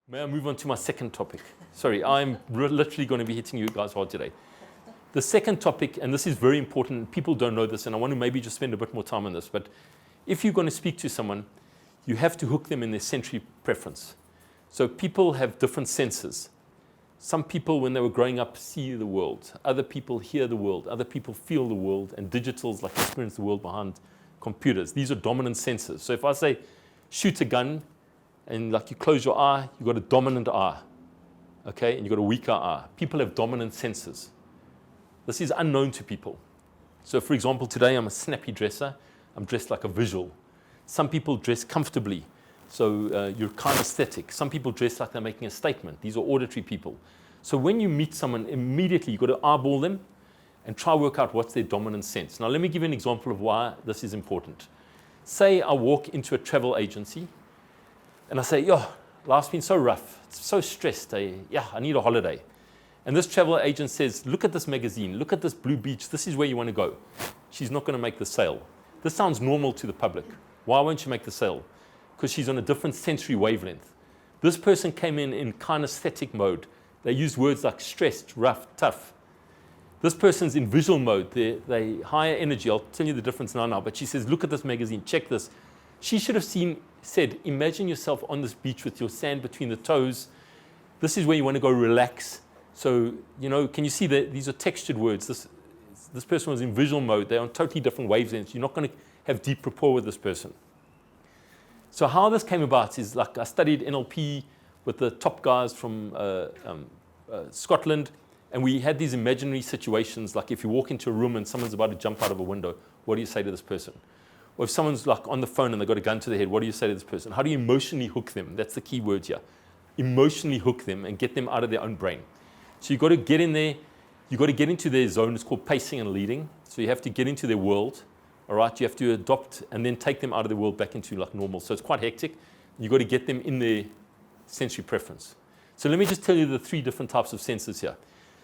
May I move on to my second topic? Sorry, I'm literally going to be hitting you guys hard today. The second topic, and this is very important, people don't know this, and I want to maybe just spend a bit more time on this, but if you're going to speak to someone, you have to hook them in their sensory preference. So people have different senses. Some people, when they were growing up, see the world. Other people hear the world. Other people feel the world, and digitals like experience the world behind computers. These are dominant senses. So if I say, shoot a gun, and like you close your eye, you've got a dominant eye, okay? And you've got a weaker eye. People have dominant senses. This is unknown to people. So for example, today I'm a snappy dresser. I'm dressed like a visual. Some people dress comfortably. So you're kinesthetic. Some people dress like they're making a statement. These are auditory people. So when you meet someone, immediately you've got to eyeball them and try to work out what's their dominant sense. Now let me give you an example of why this is important. Say I walk into a travel agency and I say, yo, life's been so rough. It's so stressed. I need a holiday. And this travel agent says, look at this magazine. Look at this blue beach. This is where you want to go. She's not going to make the sale. This sounds normal to the public. Why won't she make the sale? Because she's on a different sensory wavelength. This person came in kinesthetic mode. They use words like stressed, rough, tough. This person's in visual mode. They higher energy. I'll tell you the difference now. But she says, look at this magazine. Check this. She should have said, imagine yourself on this beach with your sand between the toes. This is where you want to go relax. So, can you see that these are textured words? This person was in visual mode. They're on totally different wavelengths. You're not going to have deep rapport with this person. So how this came about is like I studied NLP with the top guys from Scotland, and we had these imaginary situations, like if you walk into a room and someone's about to jump out of a window, what do you say to this person? Or if someone's like on the phone and they've got a gun to their head, what do you say to this person? How do you emotionally hook them? That's the key word here. Emotionally hook them and get them out of their own brain. So you've got to get in there, you've got to get into their zone. It's called pacing and leading. So you have to get into their world, all right? You have to adopt and then take them out of the world back into like normal. So it's quite hectic. You've got to get them in their sensory preference. So let me just tell you the three different types of senses here.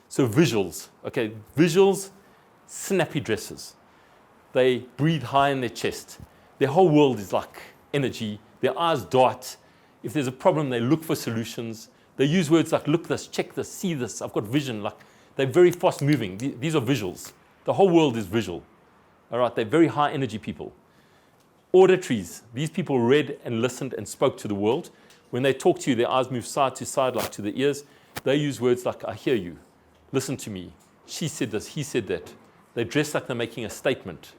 So visuals, okay? Visuals, snappy dressers. They breathe high in their chest. Their whole world is like energy. Their eyes dart. If there's a problem, they look for solutions. They use words like look this, check this, see this. I've got vision. Like they're very fast moving. These are visuals. The whole world is visual. All right, they're very high energy people. Auditories. These people read and listened and spoke to the world. When they talk to you, their eyes move side to side like to the ears. They use words like I hear you. Listen to me. She said this, he said that. They dress like they're making a statement.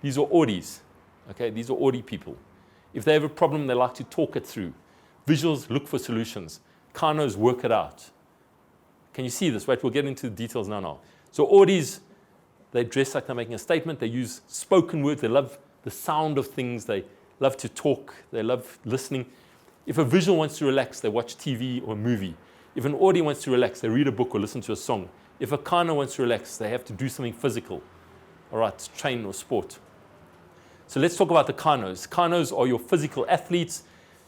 These are audies, okay? These are audie people. If they have a problem, they like to talk it through. Visuals look for solutions. Kanos work it out. Can you see this? Wait, we'll get into the details now. So audies, they dress like they're making a statement. They use spoken words. They love the sound of things. They love to talk. They love listening. If a visual wants to relax, they watch TV or a movie. If an audie wants to relax, they read a book or listen to a song. If a kano wants to relax, they have to do something physical. All right, train or sport. So let's talk about the kanos. Kanos are your physical athletes.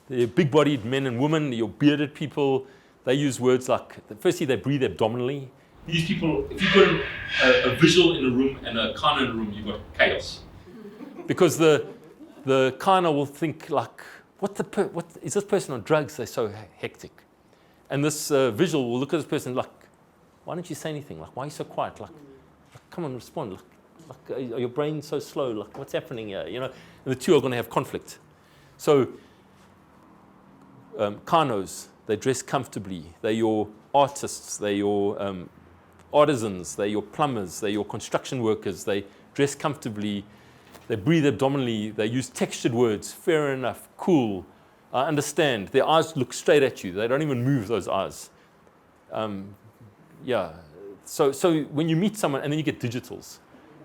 They're big-bodied men and women, your bearded people. They use words like, firstly, they breathe abdominally. These people, if you put a visual in a room and a kano in a room, you've got chaos. Because the kano will think like, what is this person on drugs? They're so hectic. And this visual will look at this person like, why don't you say anything? Like, why are you so quiet? Like come on, respond. Like, are your brain so slow? Like, what's happening here? And the two are going to have conflict. So, kanos, they dress comfortably. They're your artists. They're your artisans. They're your plumbers. They're your construction workers. They dress comfortably. They breathe abdominally. They use textured words. Fair enough. Cool. I understand. Their eyes look straight at you. They don't even move those eyes. So when you meet someone, and then you get digitals,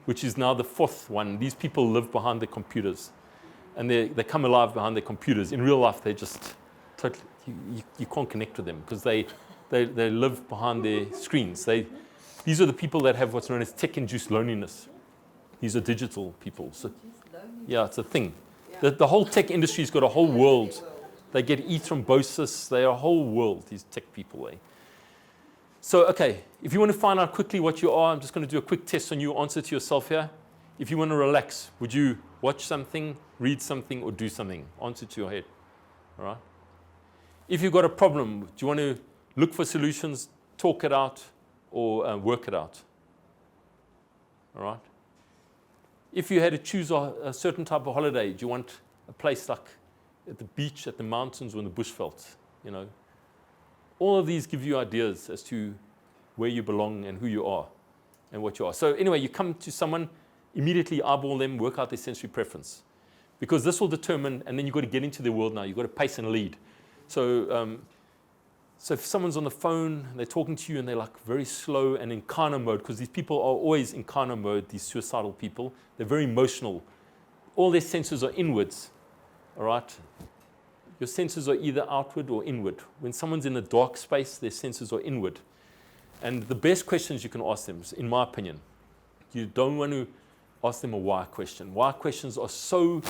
which is now the fourth one. These people live behind their computers, and they come alive behind their computers. In real life, they just totally, you can't connect with them because they live behind their screens. These are the people that have what's known as tech-induced loneliness. These are digital people. So, yeah, it's a thing. Yeah. The whole tech industry's got a whole world. They get thrombosis. They're a whole world, these tech people. So, okay, if you want to find out quickly what you are, I'm just going to do a quick test on you. Answer to yourself here. If you want to relax, would you watch something, read something, or do something? Answer to your head. All right? If you've got a problem, do you want to look for solutions, talk it out, or work it out? All right? If you had to choose a certain type of holiday, do you want a place like at the beach, at the mountains, or in the bushveld? You know, all of these give you ideas as to where you belong and who you are and what you are. So anyway, you come to someone, immediately eyeball them, work out their sensory preference. Because this will determine, and then you've got to get into their world now. You've got to pace and lead. So if someone's on the phone, and they're talking to you, and they're like very slow and in Kana mode, because these people are always in Kana mode, these suicidal people. They're very emotional. All their senses are inwards, all right? Your senses are either outward or inward. When someone's in a dark space, their senses are inward. And the best questions you can ask them, in my opinion, you don't want to ask them a why question. Why questions are so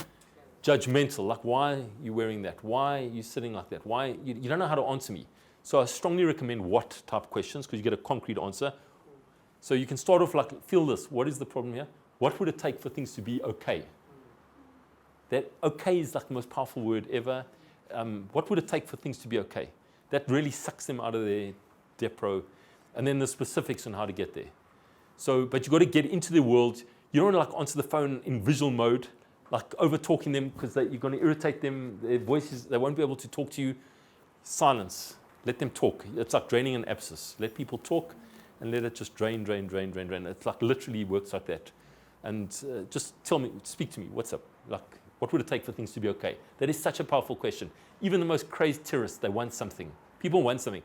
judgmental, like why are you wearing that? Why are you sitting like that? Why you don't know how to answer me. So I strongly recommend what type questions, because you get a concrete answer. So you can start off like, feel this, what is the problem here? What would it take for things to be okay? That okay is like the most powerful word ever. What would it take for things to be okay? That really sucks them out of their depro. And then the specifics on how to get there. So, but you've got to get into their world. You don't want to like answer the phone in visual mode, like over talking them, because you're going to irritate them. Their voices, they won't be able to talk to you. Silence. Let them talk. It's like draining an abscess. Let people talk and let it just drain. It's like literally works like that. And just tell me, speak to me. What's up? Like, what would it take for things to be okay? That is such a powerful question. Even the most crazed terrorists, they want something. People want something.